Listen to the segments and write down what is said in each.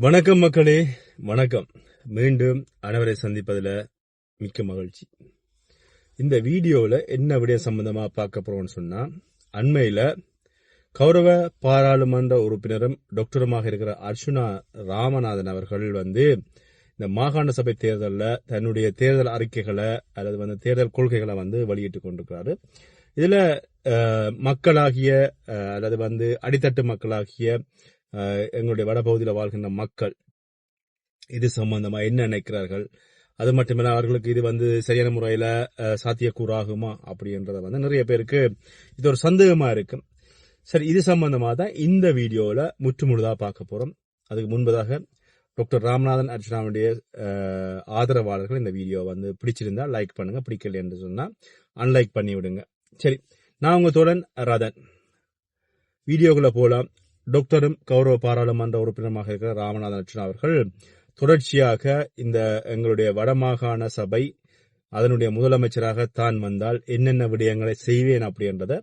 வணக்கம் மக்களே, வணக்கம். மீண்டும் அனைவரை சந்திப்பதில் மிக்க மகிழ்ச்சி. இந்த வீடியோவில் என்ன விடயம் சம்பந்தமா பார்க்க போறோம்னு சொன்னா, அண்மையில் கௌரவ பாராளுமன்ற உறுப்பினரும் டாக்டருமாக இருக்கிற அர்ச்சுனா ராமநாதன் அவர்கள் இந்த மாகாண சபை தேர்தலில் தன்னுடைய தேர்தல் அறிக்கைகளை அல்லது தேர்தல் கொள்கைகளை வெளியிட்டுக் கொண்டிருக்கிறாரு. இதுல மக்களாகிய அல்லது அடித்தட்டு மக்களாகிய எங்களுடைய வடபகுதியில் வாழ்கின்ற மக்கள் இது சம்பந்தமா என்ன நினைக்கிறார்கள், அது மட்டுமில்ல அவர்களுக்கு இது சரியான முறையில சாத்தியக்கூறாகுமா அப்படின்றத நிறைய பேருக்கு இது ஒரு சந்தேகமா இருக்கு. சரி, இது சம்பந்தமா தான் இந்த வீடியோல முற்றுமுழுதா பார்க்க போறோம். அதுக்கு முன்பதாக டாக்டர் ராமநாதன் அர்ச்சுனாவுடைய ஆதரவாளர்கள் இந்த வீடியோ பிடிச்சிருந்தா லைக் பண்ணுங்க, பிடிக்கல என்று சொன்னா அன்லைக் பண்ணி விடுங்க. சரி, நான் உங்க தோழன் ரதன். வீடியோக்குள்ள போலாம். டாக்டரும் கௌரவ பாராளுமன்ற உறுப்பினராக இருக்கிற ராமநாதன் அர்ச்சுனா அவர்கள் தொடர்ச்சியாக இந்த எங்களுடைய வடமாகாண சபை அதனுடைய முதலமைச்சராக தான் வந்தால் என்னென்ன விடயங்களை செய்வேன் அப்படின்றத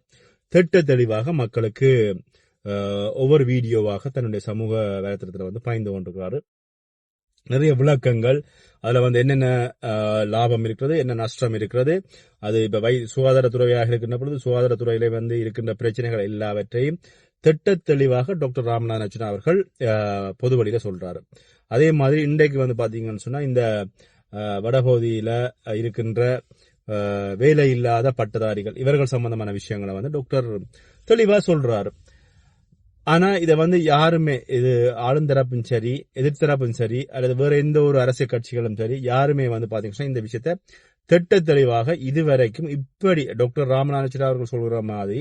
திட்ட தெளிவாக மக்களுக்கு ஒவ்வொரு வீடியோவாக தன்னுடைய சமூக வலைத்தளத்தில் பகிர்ந்து கொண்டிருக்கிறாரு. நிறைய விளக்கங்கள், அதுல என்னென்ன லாபம் இருக்கிறது, என்ன நஷ்டம் இருக்கிறது, அது இப்ப சுகாதாரத்துறையாக இருக்கின்ற பொழுது சுகாதாரத்துறையில இருக்கின்ற பிரச்சனைகள் எல்லாவற்றையும் திட்ட தெளிவாக டாக்டர் ராமநாதன் அர்ச்சுனா அவர்கள் பொது வழியில சொல்றாரு. அதே மாதிரி இன்றைக்கு பாத்தீங்கன்னு சொன்னா இந்த வடபகுதியில இருக்கின்ற வேலை இல்லாத பட்டதாரிகள் இவர்கள் சம்பந்தமான விஷயங்களை டாக்டர் தெளிவா சொல்றாரு. ஆனா இத யாருமே, இது ஆளுந்தரப்பும் சரி எதிர்த்தரப்பும் சரி அல்லது வேற எந்த ஒரு அரசியல் கட்சிகளும் சரி, யாருமே பாத்தீங்கன்னா இந்த விஷயத்த திட்ட தெளிவாக இதுவரைக்கும் இப்படி டாக்டர் ராமநாதன் அர்ச்சுனா அவர்கள் சொல்ற மாதிரி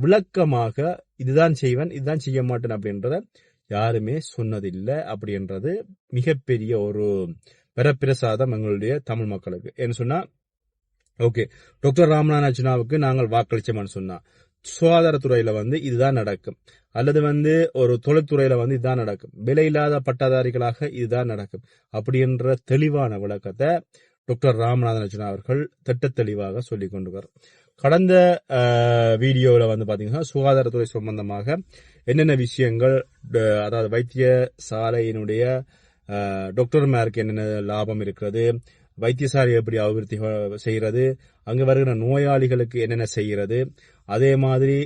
விளக்கமாக இதுதான் செய்வேன் இதுதான் செய்ய மாட்டேன் அப்படின்றத யாருமே சொன்னதில்லை. அப்படின்றது மிகப்பெரிய ஒரு வரப்பிரசாதம் எங்களுடைய தமிழ் மக்களுக்கு. என்ன சொன்னா, ஓகே, டாக்டர் ராமநாதன் அர்ச்சுனாவுக்கு நாங்கள் வாக்களிச்சோம்னு சொன்னா சுகாதாரத்துறையில இதுதான் நடக்கும், அல்லது ஒரு தொழில்துறையில இதுதான் நடக்கும், விலை இல்லாத பட்டதாரிகளாக இதுதான் நடக்கும் அப்படின்ற தெளிவான விளக்கத்தை டாக்டர் ராமநாதன் அர்ச்சுனா அவர்கள் திட்ட தெளிவாக சொல்லிக் கொண்டிருக்கிறார். கடந்த வீடியோவில் பாத்தீங்கன்னா சுகாதாரத்துறை சம்பந்தமாக என்னென்ன விஷயங்கள், அதாவது வைத்தியசாலையினுடைய டாக்டர்மாருக்கு என்னென்ன லாபம் இருக்கிறது, வைத்தியசாலை எப்படி அபிவிருத்தி செய்யறது, அங்கு வருகிற நோயாளிகளுக்கு என்னென்ன செய்கிறது, அதே மாதிரி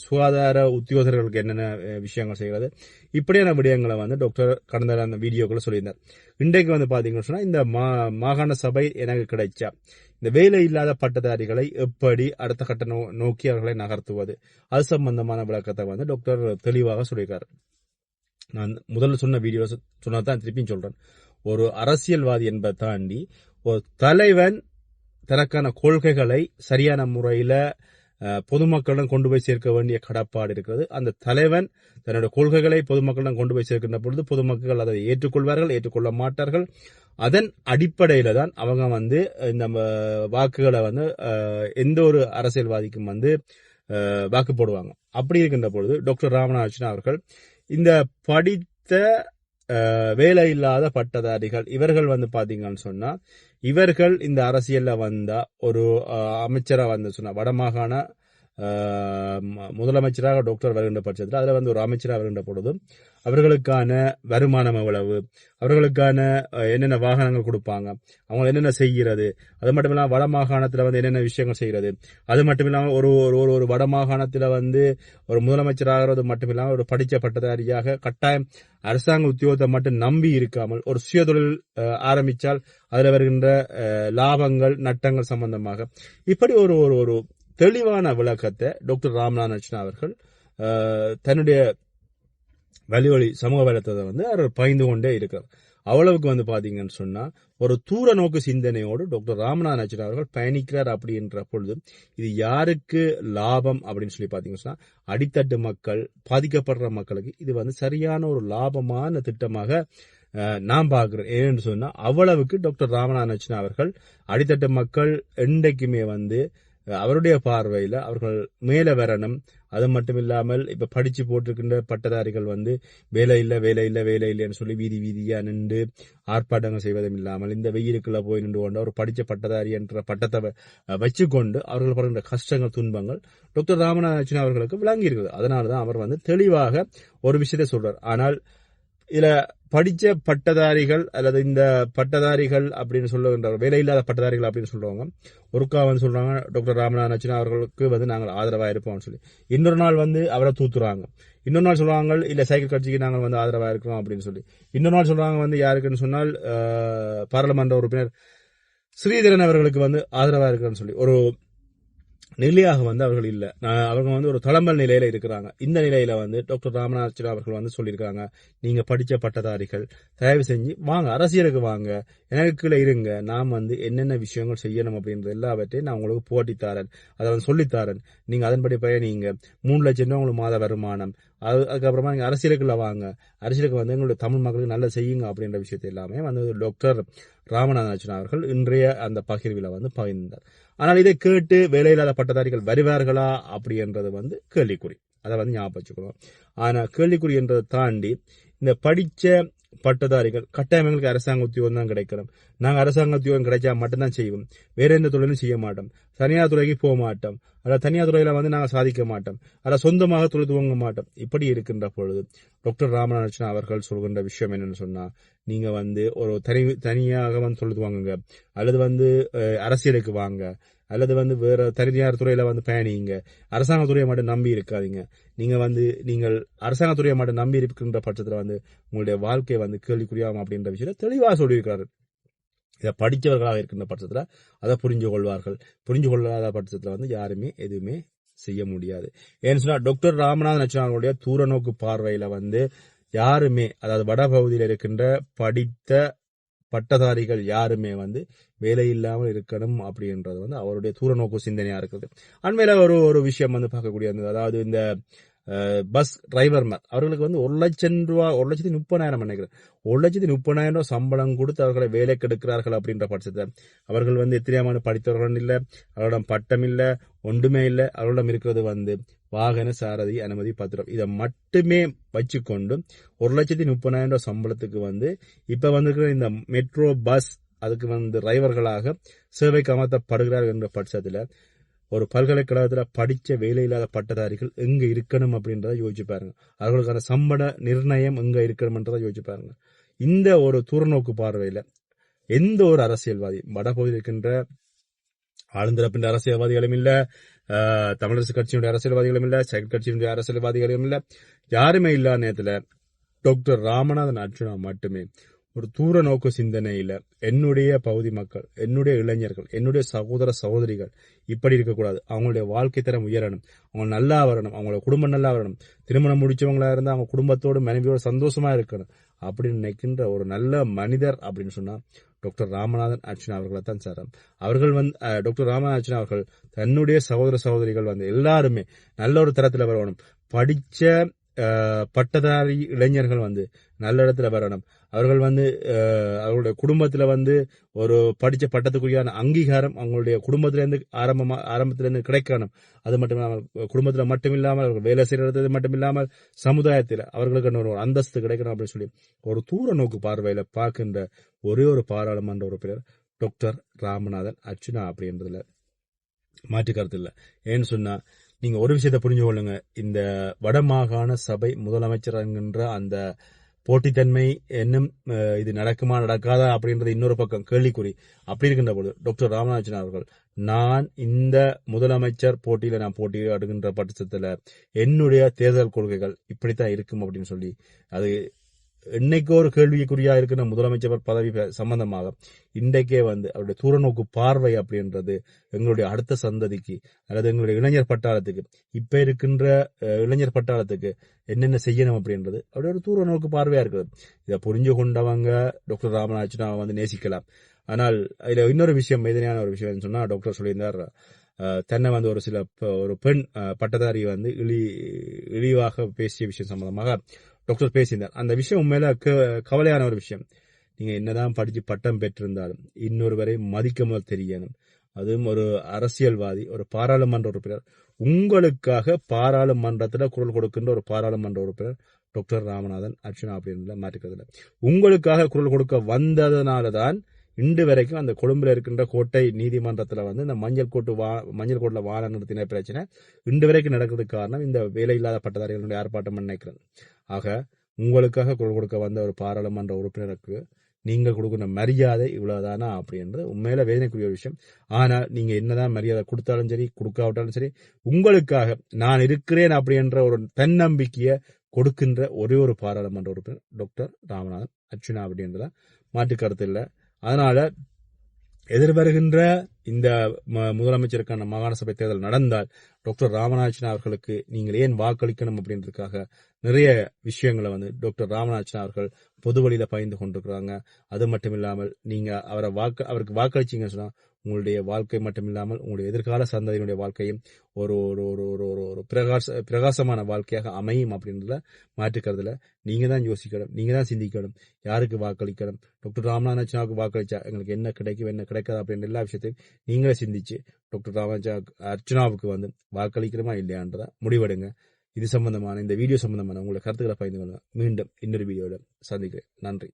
சுகாதார உத்தியோகர்களுக்கு என்னென்ன விஷயங்கள் செய்கிறது, இப்படியான விடயங்களை டாக்டர் கடந்த அந்த வீடியோக்களை சொல்லியிருந்தார். இன்றைக்கு பாத்தீங்கன்னு சொன்னா இந்த மாகாண சபை எனக்கு கிடைச்சா இந்த வேலை இல்லாத பட்டதாரிகளை எப்படி அடுத்த கட்ட நோக்கி அவர்களை நகர்த்துவது, அது சம்பந்தமான விளக்கத்தை டாக்டர் தெளிவாக சொல்லியிருக்காரு. நான் முதல்ல சொன்ன வீடியோ சொன்னதான் திருப்பியும் சொல்றேன். ஒரு அரசியல்வாதி என்பதை தாண்டி ஒரு தலைவன் தனக்கான கொள்கைகளை சரியான முறையில பொதுமக்களிடம் கொண்டு போய் சேர்க்க வேண்டிய கடப்பாடு இருக்கிறது. அந்த தலைவன் தன்னுடைய கொள்கைகளை பொதுமக்களிடம் கொண்டு போய் சேர்க்கின்ற பொழுது பொதுமக்கள் அதை ஏற்றுக்கொள்வார்கள், ஏற்றுக்கொள்ள மாட்டார்கள். அதன் அடிப்படையில தான் அவங்க இந்த வாக்குகளை எந்த ஒரு அரசியல்வாதிக்கும் வாக்கு போடுவாங்க. அப்படி இருக்கின்ற பொழுது டாக்டர் ராமநாதன் அர்ச்சுனா அவர்கள் இந்த படித்த வேலை இல்லாத பட்டதாரிகள் இவர்கள் பாத்தீங்கன்னு சொன்னா, இவர்கள் இந்த அரசியல்ல வந்தா ஒரு அமைச்சரா சொன்னா வடமாகாண முதலமைச்சராக டாக்டர் வருகின்ற பட்சத்தில் அதுல ஒரு அமைச்சராக வருகின்ற பொழுதும் அவர்களுக்கான வருமானம் எவ்வளவு, அவர்களுக்கான என்னென்ன வாகனங்கள் கொடுப்பாங்க, அவங்க என்னென்ன செய்கிறது, அது மட்டும் இல்லாம வடமாகாணத்துல என்னென்ன விஷயங்கள் செய்யறது, அது மட்டும் இல்லாம ஒரு ஒரு வடமாகாணத்துல ஒரு முதலமைச்சராகிறது மட்டும் இல்லாம ஒரு படிச்ச பட்டதாரியாக கட்டாயம் அரசாங்க உத்தியோகத்தை மட்டும் நம்பி இருக்காமல் ஒரு சுயதொழில் ஆரம்பிச்சால் அதுல வருகின்ற லாபங்கள் நட்டங்கள் சம்பந்தமாக இப்படி ஒரு ஒரு தெளிவான விளக்கத்தை டாக்டர் ராமநாதன் அர்ச்சுனா அவர்கள் தன்னுடைய வழி சமூக வலைத்தளத்தை அவர் பகிர்ந்து கொண்டே இருக்கிறார். அவ்வளவுக்கு பாத்தீங்கன்னு சொன்னா ஒரு தூர நோக்கு சிந்தனையோடு டாக்டர் ராமநாதன் அர்ச்சுனா அவர்கள் பயணிக்கிறார். அப்படின்ற பொழுது இது யாருக்கு லாபம் அப்படின்னு சொல்லி பாத்தீங்கன்னு சொன்னா, அடித்தட்டு மக்கள், பாதிக்கப்படுற மக்களுக்கு இது சரியான ஒரு லாபமான திட்டமாக நான் பாக்குறேன். ஏன்னு சொன்னா அவ்வளவுக்கு டாக்டர் ராமநாதன் அர்ச்சுனா அவர்கள் அடித்தட்டு மக்கள் என்றைக்குமே அவருடைய பார்வையில அவர்கள் மேல வரணும். அது மட்டும் இல்லாமல் இப்ப படிச்சு போட்டிருக்கின்ற பட்டதாரிகள் வேலை இல்ல வேலை இல்ல வேலை இல்லைன்னு சொல்லி வீதி வீதியா நின்று ஆர்ப்பாட்டங்கள் செய்வதும் இல்லாமல் இந்த வெயிலுக்குள்ள போய் நின்று கொண்டு அவர் படிச்ச பட்டதாரி என்ற பட்டத்தை வச்சுக்கொண்டு அவர்கள் படுகின்ற கஷ்டங்கள் துன்பங்கள் டாக்டர் ராமநாதன் அர்ச்சுனா அவர்களுக்கு விளங்கி இருக்குது. அதனாலதான் அவர் தெளிவாக ஒரு விஷயத்தை சொல்றார். ஆனால் இதுல படிச்ச பட்டதாரிகள் அல்லது இந்த பட்டதாரிகள் அப்படின்னு சொல்லுகின்ற வேலையில்லாத பட்டதாரிகள் அப்படின்னு சொல்றவங்க ஒருக்கா வந்து சொல்றாங்க டாக்டர் ராமநாதன் அர்ச்சுனா அவர்களுக்கு வந்து நாங்கள் ஆதரவா இருப்போம்னு சொல்லி, இன்னொரு நாள் வந்து அவரை தூத்துறாங்க, இன்னொரு நாள் சொல்றாங்க இல்ல சைக்கிள் கட்சிக்கு நாங்கள் வந்து ஆதரவா இருக்கிறோம் அப்படின்னு சொல்லி, இன்னொரு நாள் சொல்றாங்க வந்து யாருக்குன்னு சொன்னால் பாராளுமன்ற உறுப்பினர் ஸ்ரீதரன் அவர்களுக்கு வந்து ஆதரவா இருக்கிறேன்னு சொல்லி. ஒரு நிலையாக வந்து அவர்கள் இல்ல, அவங்க வந்து ஒரு தளம்பல் நிலையில இருக்கிறாங்க. இந்த நிலையில வந்து டாக்டர் ராமநாதன் அவர்கள் வந்து சொல்லியிருக்காங்க, நீங்க படிச்ச பட்டதாரிகள் தயவு செஞ்சு வாங்க, அரசியலுக்கு வாங்க, எனக்குள்ள இருங்க, நான் வந்து என்னென்ன விஷயங்கள் செய்யணும் அப்படின்றது எல்லாவற்றையும் நான் உங்களுக்கு போட்டித்தாரன், அதை வந்து சொல்லித்தாரன், நீங்க அதன்படி பயணிங்க, 3 லட்சம் ரூபாய் உங்களுக்கு மாத வருமானம், அதுக்கப்புறமா நீங்க அரசியலுக்குள்ள வாங்க, அரசியலுக்கு வந்து எங்களுடைய தமிழ் மக்களுக்கு நல்ல செய்யுங்க அப்படின்ற விஷயத்தை எல்லாமே வந்து டாக்டர் ராமநாதன் அவர்கள் இன்றைய அந்த பகிர்வில் வந்து பகிர்ந்தார். ஆனால் இதை கேட்டு வேலையில்லாத பட்டதாரிகள் வருவார்களா அப்படின்றது வந்து கேள்விக்குறி, அதை வந்து ஞாபகம் வச்சுக்கணும். ஆனா கேள்விக்குறி என்றதை தாண்டி இந்த படிச்ச பட்டதாரிகள் கட்டாயம் எங்களுக்கு அரசாங்க உத்தியோகம் தான் கிடைக்கணும், நாங்கள் அரசாங்க உத்தியோகம் கிடைச்சா மட்டும்தான் செய்வோம், வேற எந்த தொழிலும் செய்ய மாட்டோம், தனியார் துறைக்கு போக மாட்டோம், அதாவது தனியார் துறையில வந்து நாங்கள் சாதிக்க மாட்டோம், அதாவது சொந்தமாக தொழில் துவங்க மாட்டோம். இப்படி இருக்கின்ற பொழுது டாக்டர் ராமநாதன் அவர்கள் சொல்கின்ற விஷயம் என்னன்னு சொன்னா, நீங்க வந்து ஒரு தனியாக வந்து தொழில் துவங்குங்க, அல்லது வந்து அரசியலுக்கு வாங்க, அல்லது வந்து வேற தனியார் துறையில வந்து பயணிங்க, அரசாங்க துறையை மட்டும் நம்பி இருக்காதீங்க. நீங்கள் அரசாங்க துறையை மட்டும் நம்பி இருக்கின்ற பட்சத்தில் வந்து உங்களுடைய வாழ்க்கை வந்து கேள்விக்குறியாகும் அப்படின்ற விஷயத்தை தெளிவாக சொல்லியிருக்காரு. இதை படித்தவர்களாக இருக்கின்ற பட்சத்தில் அதை புரிஞ்சு கொள்வார்கள், புரிஞ்சு கொள்ளாத பட்சத்தில் வந்து யாருமே எதுவுமே செய்ய முடியாது. ஏன்னு சொன்னா டாக்டர் ராமநாதன் அவர்களுடைய தூர நோக்கு பார்வையில வந்து யாருமே, அதாவது வடபகுதியில் இருக்கின்ற படித்த பட்டதாரிகள் யாருமே வந்து வேலை இல்லாமல் இருக்கணும் அப்படின்றது வந்து அவருடைய தூர நோக்கு சிந்தனையா இருக்குது. அண்மையில ஒரு விஷயம் வந்து பார்க்கக்கூடிய, அதாவது இந்த பஸ் டிரைவர் அவர்களுக்கு வந்து 1 லட்சம் ரூபாய், 1,30,000 நினைக்கிறேன், 1,30,000 சம்பளம் கொடுத்து அவர்களை வேலைக்கு எடுக்கிறார்கள் அப்படின்ற பட்சத்தில் அவர்கள் வந்து எத்தனையான படித்தவர்கள் இல்லை, அவர்களிடம் பட்டம் இல்லை, ஒன்றுமே இல்லை, அவர்களிடம் இருக்கிறது வந்து வாகன சாரதி அனுமதி பத்திரம், இதை மட்டுமே வச்சுக்கொண்டு 1,30,000 சம்பளத்துக்கு வந்து இப்ப வந்திருக்கிற இந்த மெட்ரோ பஸ் அதுக்கு வந்து டிரைவர்களாக சேவைக்கு அமர்த்தப்படுகிறார்கள் என்ற பட்சத்தில் ஒரு பல்கலைக்கழகத்தில் படிச்ச வேலையில்லாத பட்டதாரிகள் எங்க இருக்கணும் அப்படின்றத யோசிச்சு பாருங்க, அவர்களுக்கான சம்பள நிர்ணயம் எங்க இருக்கணும்ன்றதை யோசிச்சு பாருங்க. இந்த ஒரு தூரநோக்கு பார்வையில எந்த ஒரு அரசியல்வாதி, வடபகுதியில் இருக்கின்ற ஆளுந்தரப்பின் அரசியல்வாதிகளும் இல்ல, தமிழரசு கட்சியினுடைய அரசியல்வாதிகளும் இல்ல, சைக்கிள் கட்சியினுடைய அரசியல்வாதிகளும் இல்ல, யாருமே இல்லாத நேரத்தில் டாக்டர் ராமநாதன் அர்ச்சுனா மட்டுமே ஒரு தூர நோக்கு சிந்தனையில என்னுடைய பகுதி மக்கள், என்னுடைய இளைஞர்கள், என்னுடைய சகோதர சகோதரிகள் இப்படி இருக்கக்கூடாது, அவங்களுடைய வாழ்க்கை தரம் உயரணும், அவங்க நல்லா வரணும், அவங்களோட குடும்பம் நல்லா வரணும், திருமணம் முடிச்சவங்களா இருந்தா அவங்க குடும்பத்தோடு மனைவியோடு சந்தோஷமா இருக்கணும் அப்படின்னு நினைக்கின்ற ஒரு நல்ல மனிதர் அப்படின்னு சொன்னா டாக்டர் ராமநாதன் அர்ச்சுனா அவர்களை தான் சார். அவர்கள் வந்து டாக்டர் ராமநாதன் அர்ச்சுனா அவர்கள் தன்னுடைய சகோதர சகோதரிகள் வந்து எல்லாருமே நல்ல ஒரு தரத்துல வரணும், படிச்ச பட்டதாரி இளைஞர்கள் வந்து நல்ல இடத்துல வரணும், அவர்கள் வந்து அவர்களுடைய குடும்பத்துல வந்து ஒரு படிச்ச பட்டத்துக்குரியான அங்கீகாரம் அவங்களுடைய குடும்பத்திலிருந்து ஆரம்பத்திலிருந்து கிடைக்கணும். அது மட்டும் இல்லாமல் குடும்பத்துல மட்டும் இல்லாமல் அவர்கள் வேலை செய்யறது மட்டும் இல்லாமல் சமுதாயத்தில் அவர்களுக்கு ஒரு அந்தஸ்து கிடைக்கணும் அப்படின்னு சொல்லி ஒரு தூர நோக்கு பார்வையில பார்க்கின்ற ஒரே ஒரு பாராளுமன்ற உறுப்பினர் டாக்டர் ராமநாதன் அர்ச்சுனா அப்படின்றதுல மாற்று கருத்து இல்லை. ஏன்னு சொன்னா நீங்க ஒரு விஷயத்தை புரிஞ்சு கொள்ளுங்க, இந்த வடமாகாண சபை முதலமைச்சர் என்கின்ற அந்த போட்டித்தன்மை இன்னும் இது நடக்குமா நடக்காதா அப்படின்றது இன்னொரு பக்கம் கேள்விக்குறி. அப்படி இருக்கின்ற பொழுது டாக்டர் ராமநாதன் அவர்கள், நான் இந்த முதலமைச்சர் போட்டியில நான் போட்டியிடுகின்ற பட்சத்துல என்னுடைய தேர்தல் கொள்கைகள் இப்படித்தான் இருக்கும் அப்படின்னு சொல்லி அது இன்னைக்கு ஒரு கேள்விக்குறியா இருக்கிற முதலமைச்சர் பதவி சம்பந்தமாக இன்றைக்கே வந்து அவருடைய தூரநோக்கு பார்வை அப்படின்றது எங்களுடைய அடுத்த சந்ததிக்கு அல்லது எங்களுடைய இளைஞர் பட்டாளத்துக்கு, இப்ப இருக்கின்ற இளைஞர் பட்டாளத்துக்கு என்னென்ன செய்யணும் அப்படின்றது அவருடைய ஒரு தூரநோக்கு பார்வையா இருக்குது. இதை புரிஞ்சு கொண்டவங்க டாக்டர் ராமநாதன் வந்து நேசிக்கலாம். ஆனால் இதுல இன்னொரு விஷயம், வேதனையான ஒரு விஷயம் சொன்னா, டாக்டர் சொல்லியிருந்தார் தன்னை வந்து ஒரு பெண் பட்டதாரி வந்து இழிவாக பேசிய விஷயம் சம்பந்தமாக டாக்டர் பேசியிருந்தார். அந்த விஷயம் உண்மையில கவலையான ஒரு விஷயம். நீங்க என்னதான் படிச்சு பட்டம் பெற்றிருந்தாலும் இன்னொருவரை மதிக்க முதல் தெரியணும். அதுவும் ஒரு அரசியல்வாதி, ஒரு பாராளுமன்ற உறுப்பினர், உங்களுக்காக பாராளுமன்றத்தில் குரல் கொடுக்கின்ற ஒரு பாராளுமன்ற உறுப்பினர் டாக்டர் ராமநாதன் அர்ச்சுனா அப்படின்ற மாற்றிக்கிறதுல உங்களுக்காக குரல் கொடுக்க வந்ததனாலதான் இன்று வரைக்கும் அந்த கொழும்புல இருக்கின்ற கோட்டை நீதிமன்றத்தில் வந்து இந்த மஞ்சள் கோட்டில் வாகனம் நிறுத்தின பிரச்சனை இன்று வரைக்கும் நடக்கிறதுக்கு காரணம் இந்த வேலையில்லாத பட்டதாரிகளுடைய ஆர்ப்பாட்டம் நினைக்கிறது. ஆக உங்களுக்காக குரல் கொடுக்க வந்த ஒரு பாராளுமன்ற உறுப்பினருக்கு நீங்கள் கொடுக்கிற மரியாதை இவ்வளவுதானா அப்படின்றது உண்மையில வேதனைக்குரிய ஒரு விஷயம். ஆனால் நீங்க என்னதான் மரியாதை கொடுத்தாலும் சரி கொடுக்காவிட்டாலும் சரி உங்களுக்காக நான் இருக்கிறேன் அப்படின்ற ஒரு தன்னம்பிக்கையை கொடுக்கின்ற ஒரே ஒரு பாராளுமன்ற உறுப்பினர் டாக்டர் ராமநாதன் அர்ச்சுனா அப்படின்றத மாற்று கருத்து இல்லை. அதனால எதிர்வருகின்ற இந்த முதலமைச்சருக்கான மாகாண சபை தேர்தல் நடந்தால் டாக்டர் ராமநாதன் அவர்களுக்கு நீங்கள் ஏன் வாக்களிக்கணும் அப்படின்றதுக்காக நிறைய விஷயங்களை டாக்டர் ராமநாதன் அவர்கள் பொது வழியில பகிர்ந்து கொண்டிருக்கிறாங்க. அது மட்டும் இல்லாமல் நீங்க அவருக்கு வாக்களிச்சீங்கன்னு சொன்னா உங்களுடைய வாழ்க்கை மட்டும் இல்லாமல் உங்களுடைய எதிர்கால சந்ததியினுடைய வாழ்க்கையும் ஒரு ஒரு ஒரு ஒரு ஒரு ஒரு பிரகாசமான வாழ்க்கையாக அமையும் அப்படின்றத மாற்றுக்கிறதுல நீங்க தான் யோசிக்கணும், நீங்க தான் சிந்திக்கணும், யாருக்கு வாக்களிக்கணும், டாக்டர் ராமநாதன் வாக்களிச்சா எங்களுக்கு என்ன கிடைக்கும் என்ன கிடைக்காது அப்படின்ற எல்லா விஷயத்தையும் நீங்களே சிந்திச்சு டாக்டர் ராமநாதன் அர்ச்சனாவுக்கு வாக்களிக்கிறோமா இல்லையான்றத முடிவெடுங்க. இது சம்பந்தமான இந்த வீடியோ சம்பந்தமான உங்களுடைய கருத்துக்களை பகிர்ந்து கொள்ளுங்க. மீண்டும் இன்னொரு வீடியோவில் சந்திக்கிறேன். நன்றி.